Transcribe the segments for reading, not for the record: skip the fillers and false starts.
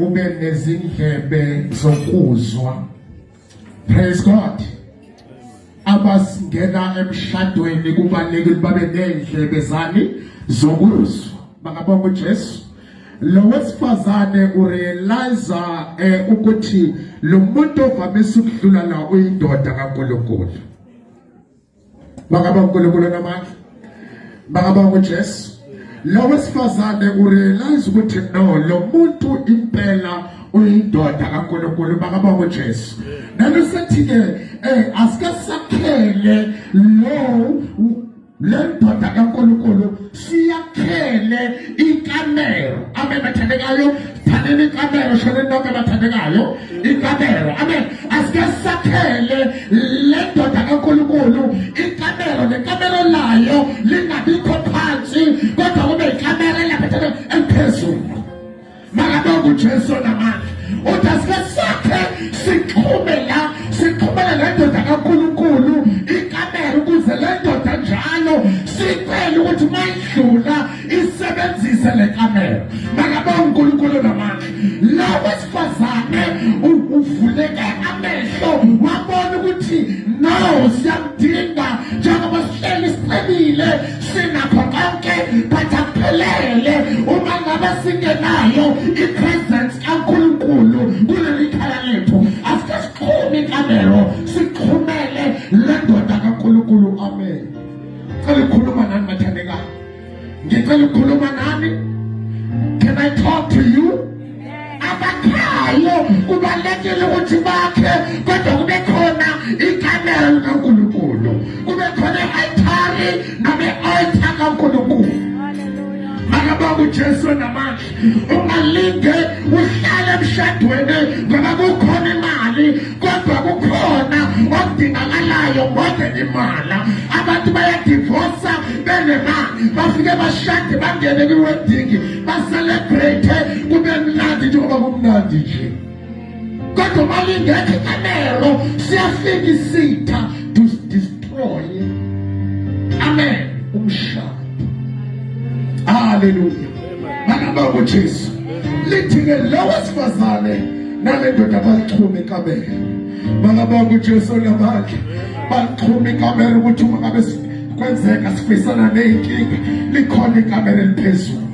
ube nezindlebe zokuzwa. Praise God. Abasingena emshadweni kubalekile babe nezindlebe zani zokuzwa. Bakabonga uJesu. Lo wesifazane urealize ukuthi lo muntu ovamisa ukudlula la uyindoda kaNkulunkulu. Bakabonga uNkulunkulu namandla. Bakabonga uJesu. Lo wesifazane urealize ukuthi no lo muntu impela uyindoda kaNkulunkulu. Bakabonga uJesu. Nanosethi ke asike sakhele lo lendoda kaNkulunkulu siyakhele ikamero. Amen bathandekayo, thandeni ikamero shone nonke bathandekayo ikamero. Amen. Asike sakhele lendoda kaNkulunkulu ikamero. Le kamero layo lingabikho phansi kodwa kube ikamero lapha eliphezulu. Makabonga uJesu namandla. Utasike sakhe siqhubela lendoda kaNkulunkulu ikamero ukuze lendoda njalo sicela ukuthi mayidlula isebenzise le kamero. Makabonga uNkulunkulu namandla. Lo wesifazane uvuleka amehlo wabona ukuthi no siyamdinga njengoba sihleli sicebile sinakho konke bathaphelele uma ngabe singenayo ipresence kaNkulunkulu kuleli khaya lethu. Asike siqhume ikamero siqhumele lendoda kaNkulunkulu. Amen. Ngicela ukukhuluma nani bathandekayo. Ngicela ukukhuluma nani. Can I talk to you? Abakhayo kubalekile ukuthi bakhe kodwa kube khona ikamero kaNkulunkulu. Kube khona i-altari noma i-altar kaNkulunkulu. Makabonga uJesu namandla. Ungalinge uhlale emshadweni ngoba kukhona imali kodwa kukhona okudingakalayo ngode imali. Abantu bayadivorsa benemali bafike bashade bangene kwi-wedding baselebrate kube mnandi njengoba kumnandi nje. Kodwa malingekho ikamero siyafika isitha to destroy. Amen. Umshado. Hallelujah. Makabonga uJesu. Lithi ke lo wesifazane nalendoda balixhume ikamero. Makabonga uJesu namandla. Balixhume ikamero ukuthi uma ngabe kwenzeka sifisana nenkinga likhona ikamero eliphezulu.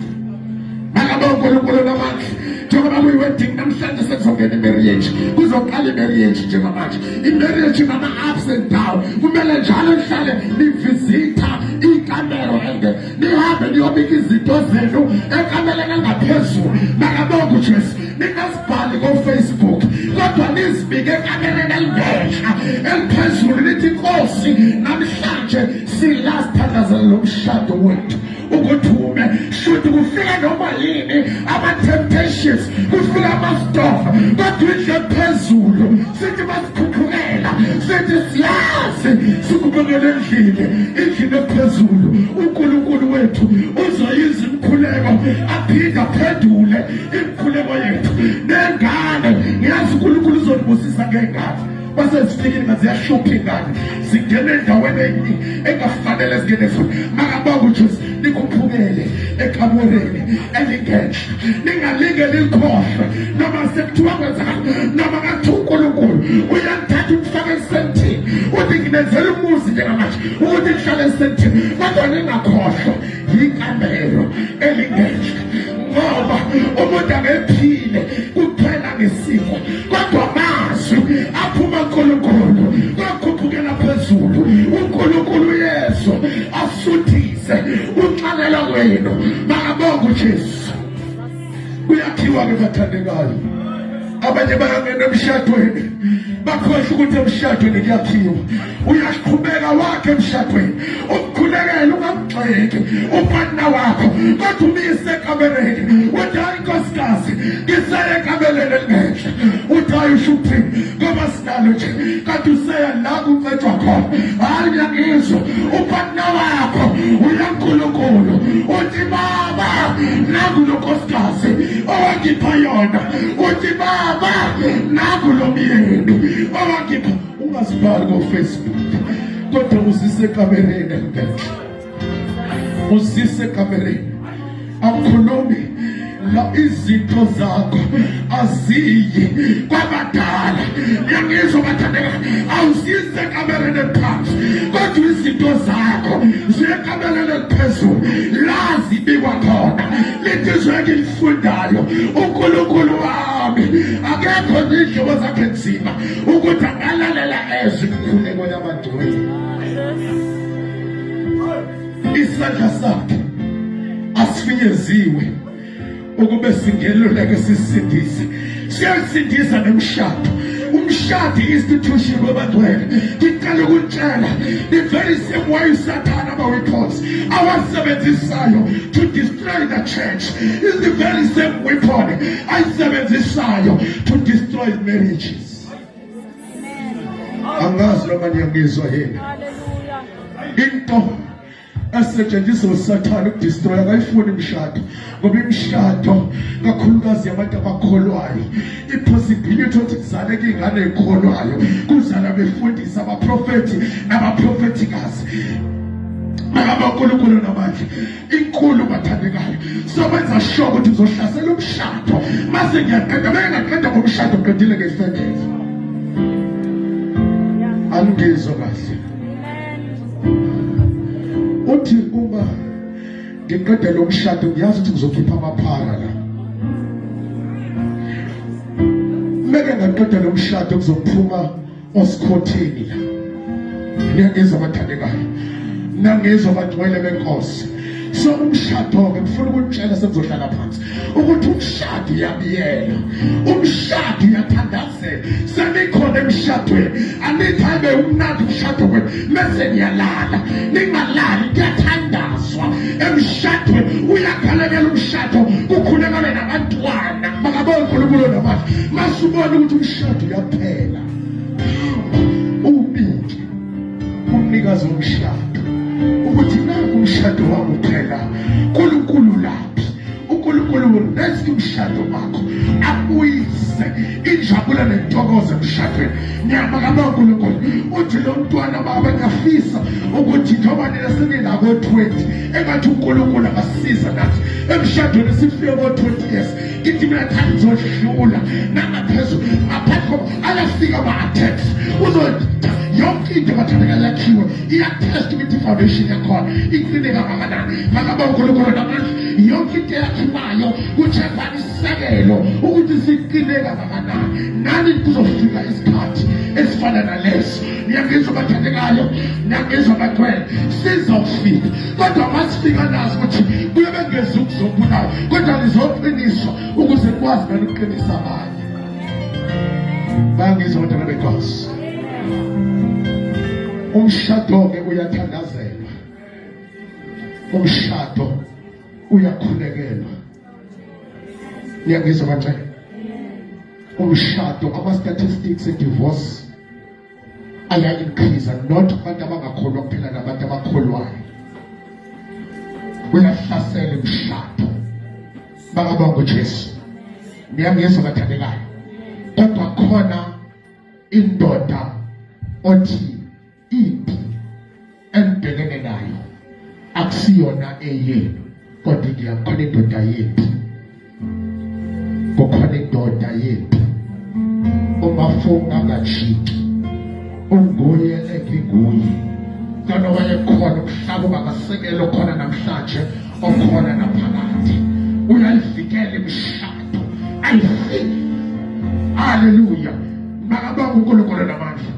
Makabonga uNkulunkulu namandla. Njengoba kuyi-wedding namhlanje sekuzongena i-marriage. Kuzoqala i-marriage njengamanje. I-marriage ngama-ups and down. Kumele njalo nihlale nivisitha ikamero engene. Nihambe niyobika izinto zenu ekamereni engaphezulu. Makabonga uJesu. Ningasibhali ko-Facebook kodwa nizibike ekamereni elingehla eliphezulu lithi Nkosi namhlanje silasithandazela lo mshado wethu ukuthume should kufika noma yini ama-temptations kufika ama-storm kodwa indle phezulu sithi basikhuphukela sithi siyazi sikubekele endlini ephezulu. uNkulunkulu wethu uzoyiza imikhuleko aphinde aphendule imikhuleko yethu nengane. Ngiyazi uNkulunkulu uzonibusisa ngengane basezifikile ngaziyashupha ingane zingene endaweni engafanele zingene futhi. Makabonga uJesu. Nikhuphukele ekamereni elingehla. Ningalinge likhohlwe noma sekuthiwa kwenzakala noma ngathiwa uNkulunkulu uyangithatha umfake esentini uthi nginenzela umuzi njengamanje ukuthi ngihlale esentini kodwa ningakhohlwa ikamero elingehla. Ngoba umuntu angephile kuphela ngesimo kodwa amazwi aphuma kuNkulunkulu akhuphukela phezulu. uNkulunkulu Yesu asuthise uxalela kwenu. Makabonga uJesu. Kuyakhiwa ke bathandekayo. Abanye bayangena emshadweni bakhohlwa ukuthi emshadweni kuyakhiwa. Uyaqhubeka wakhe emshadweni ukukhulekela ungamgxeki upartner wakho kodwa umise ekamereni uthi hayi nkosikazi ngisaya ekamereni elingehla. Uthi hayi ushuphi ngoba sinalo nje kanti useya la kuncetshwa khona. Hayi ngiyangizwa upartner wakho uyaNkulunkulu uthi baba naku lo nkosikazi owangipha yona. Uthi baba naku lo myeni owangipha. Ungasibhali ko-Facebook kodwa uzise ekamereni. Uzise ekamereni. Akukhulumi la izinto zakho aziyi kwabadala. Ngiyangizwa bathandeka, awusize ekamereni ephansi, kodwa izinto zakho ziye ekamereni eliphezulu la zibikwa khona. Lithi izwe engilifundayo, uNkulunkulu wami akekho ndidlobo zakhe nzima ukuthi angalalela ezwi imikhuleko yabadweli. Isandla sakhe asifinyeziwe ukube singeluleke sisindise. Siyasindisa nemshado. Umshado institution wabadwele. Ngicela ukutshela, the very same way Satan ama-weapons awasebenzisayo to destroy the church is the very same weapon ayisebenzisayo to destroy marriages. Angazi noma niyangizwa yena. Into asetshenziswa uSathane ukudestroya akayifuni imishado, ngoba imishado kakhulukazi yabantu abakholwayo ipossibility ukuthi kuzaleke ingane ekholwayo kuzala befundisa abaprofeti nabaprofetikazi abankulunkulu namandla inkulu bathandekayo. So benza sure ukuthi uzohlasela umshado mase ngiyaqeda bengaqeda ngomshado qedile ngesenzo. Angizwa kahle. Uthi uma ngiqeda lo mshado ngiyazi ukuthi ngizokhipha amaphara la. Meke ngaqeda lo mshado kuzophuma osikhotheni la. Ngiyangizwa bathandekayo. Nangizwa badwele benkosi. So umshado-ke ngifuna ukutshela sekuzohlala phansi ukuthi umshado uyabiyela, umshado uyathandazela. Senikhona emshadweni, anithi ayibe umnandi umshado wenu mese niyalala, ningalali kuyathandazwa emshadweni. Uyakhalekela umshado kukhulekane nabantwana bakabona uNkulunkulu namandla. Masubona ukuthi umshado uyaphela, ubike umnikazi womshado ukuthi nangu umshado wami uphela. uNkulunkulu laphi? uNkulunkulu nethi umshado wakho abuyise injabulo nentokozo emshadweni. Ngiyabonga uNkulunkulu uthi lo mntwana baba ngiyafisa ukuthi njengoba nina senginako 20 engathi uNkulunkulu angasiza nathi emshadweni sifike ko-20 years. Ngithi mina thanda ngizodlula nangaphezulu ngaphansi koba ayafika ama-attacks uzotha yonke into bathandeka yakhiwe iyatest ukuthi i-foundation yakhona iqine kangakanani. Makaba uNkulunkulu namandla yonke into yakhiwayo kucheckwa isisekelo ukuthi siqine kangakanani. Nani kuzofika isikhathi esifana naleso. Ngiyangizwa bathandekayo, ngiyangizwa bagcwele, sizofika. Kodwa masifika nazi ukuthi kuyobe ngeze ukuzobulawa, kodwa lizoqiniswa ukuze kwazi nani ukuqinisa abanye. Bangizwa abantwana benkosi. Umshado-ke uyathandazelwa, umshado uyakhulekelwa. Ngiyangizwa kanjani? Umshado, ama-statistics e-divorce aya-increase, not abantu abangakholwa kuphela nabantu abakholwayo. Uyahlasela umshado bakabonga uJesu. Ngiyangizwa bathandekayo. Kodwa khona indoda othi ipi engibhekene nayo akusiyona eyenu, kodwa ngiyakhona indoda yethu. Kukhona indoda yethu umafunga ngajiki unguye engiguye. Kona wayekhona umhlaba ungasekelo khona namhlanje okhona naphakade. Uyayivikela imishado ayifiki. Haleluya. Makabonga uNkulunkulu namandla.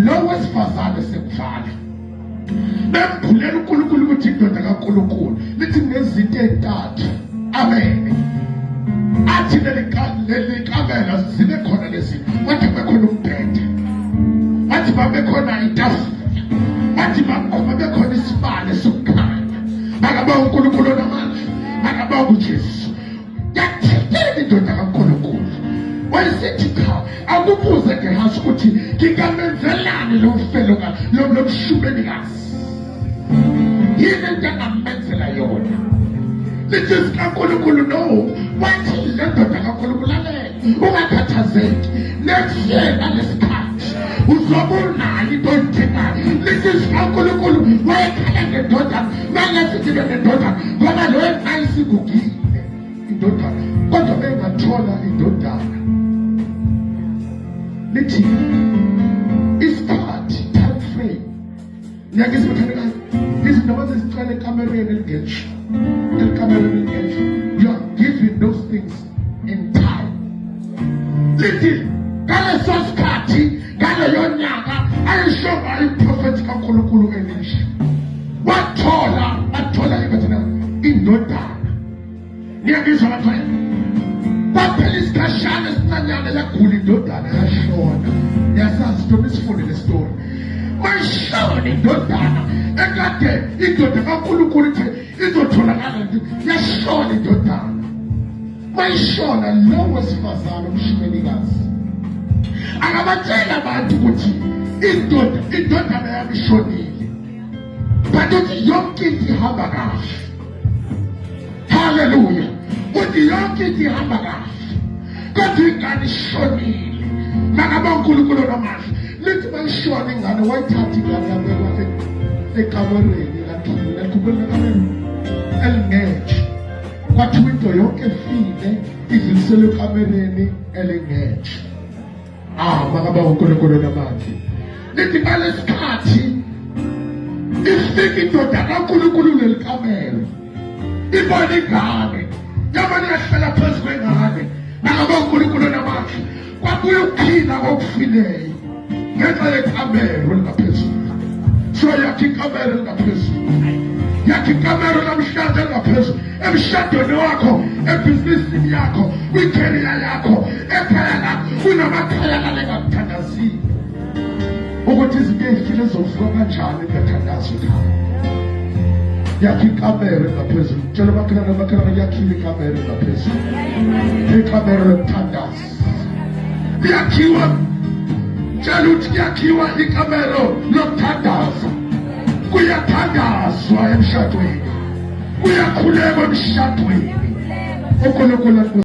Lo wesifazane sekuvala bembulela uNkulunkulu ukuthi indoda kaNkulunkulu lithi ngezinto ezintathu. Amen. Athi leli kamela zibe khona lezi, wathi bekhona umbhede, wathi babekhona itafula, wathi babekhona isibane sokukhanya. Makabonga uNkulunkulu namandla, makabonga uJesu. Yathekela indoda kaNkulunkulu. Wayesithi cha, akubuze Gehazi ukuthi ngingamenzelani lo mfelokazi lo mshubenikazi. Yini into angamenzela yona? Lithi kaNkulunkulu no, wathi le ndoda kaNkulunkulu ale ungakhathazeki. Next year ngalesikhathi uzobunayo into oyidingayo. Lithi kaNkulunkulu wayekhala ngendoda, mangesithi ngendoda ngoba lo ekhaya isigugile indoda wathola indodana. Lithi isikhathi, time frame. Ngiyakithi bathandekayo, izinto abazizicela ekamereni elingetsha, elikamereni elingetsha. You are given those things in time. Lithi ngaleso sikhathi, ngaleyo nyaka ayishoba iprofethi kaNkulunkulu Elisha. Wathola ibathana indodana. Ngiyakizwa bathandekayo. Kwaphela isikhashana esincanyana yagula indodana yashona. Yasazi Ntombi sifunde le story. Mayishona indodana ekade indoda kaNkulunkulu ithi izotholakala yashona indodana. Mayishona lo wesifazane umshimelikazi akabatshela abantu ukuthi indodana yami ishonile, but uthi yonke into ihamba kahle. Haleluya. Uthi yonke into ihamba kahle, kodwa ingane ishonile. Nakaba uNkulunkulu namandla lithi mayishona ingane, wayithatha ingane yabekwa ekamereni elingetshe. Kwathiwa into yonke efile idluliselwe ekamereni elingetshe. Makaba uNkulunkulu namandla lithi ngalesikhathi ifika indoda kaNkulunkulu lelikamero, ibona ingane yamane yahlala phezu kwengane. Nakaba uNkulunkulu namandla kwabuye ukuphila kokufileyo ngenxa yekamero elingaphezulu. So yakhi ikamero elingaphezulu, yakhi ikamero namhlanje elingaphezulu emshadweni wakho, ebhizinisini yakho, kwikeriya yakho, ekhaya lakho. Kunamakhaya kalengakuthandazile ukuthi izinto ezifile zokusuka kanjani kuyathandaza ekhaya. Yakhi ikamero elingaphezulu. Tshela amakhelwane yakhile ikamero elingaphezulu, ikamero lokuthandaza. Liyakhiwa, tshela ukuthi kuyakhiwa ikamero lokuthandaza. Kuyathandazwa emshadweni, kuyakhulekwa emshadweni. uNkulunkulu